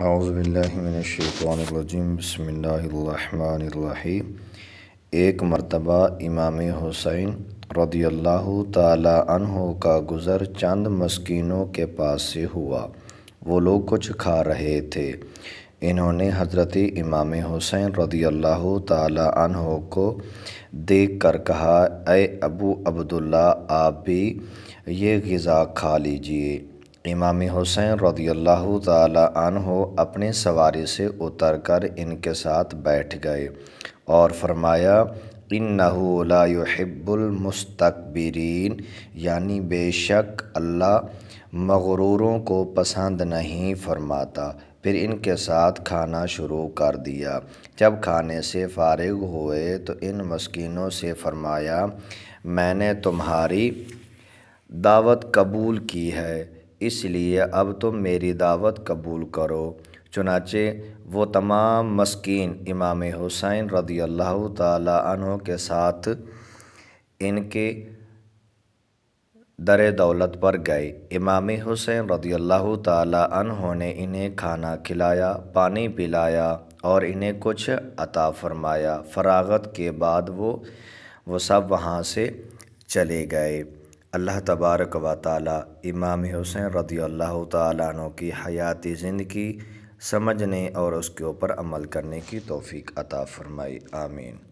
اعوذ باللہ من الشیطان الرجیم، بسم اللہ الرحمن الرحیم۔ ایک مرتبہ امام حسین رضی اللہ تعالی عنہ کا گزر چند مسکینوں کے پاس سے ہوا۔ وہ لوگ کچھ کھا رہے تھے۔ انہوں نے حضرت امام حسین رضی اللہ تعالی عنہ کو دیکھ کر کہا، اے ابو عبداللہ، آپ بھی یہ غذا کھا لیجئے۔ امام حسین رضی اللہ تعالی عنہ اپنے سواری سے اتر کر ان کے ساتھ بیٹھ گئے اور فرمایا، اِنَّهُ لَا يُحِبُّ الْمُسْتَكْبِرِينَ، یعنی بے شک اللہ مغروروں کو پسند نہیں فرماتا۔ پھر ان کے ساتھ کھانا شروع کر دیا۔ جب کھانے سے فارغ ہوئے تو ان مسکینوں سے فرمایا، میں نے تمہاری دعوت قبول کی ہے، اس لیے اب تم میری دعوت قبول کرو۔ چنانچہ وہ تمام مسکین امام حسین رضی اللہ تعالی عنہ کے ساتھ ان کے در دولت پر گئے۔ امام حسین رضی اللہ تعالی عنہ نے انہیں کھانا کھلایا، پانی پلایا اور انہیں کچھ عطا فرمایا۔ فراغت کے بعد وہ سب وہاں سے چلے گئے۔ اللہ تبارک و تعالی امام حسین رضی اللہ تعالی عنہ کی حیاتی زندگی سمجھنے اور اس کے اوپر عمل کرنے کی توفیق عطا فرمائے، آمین۔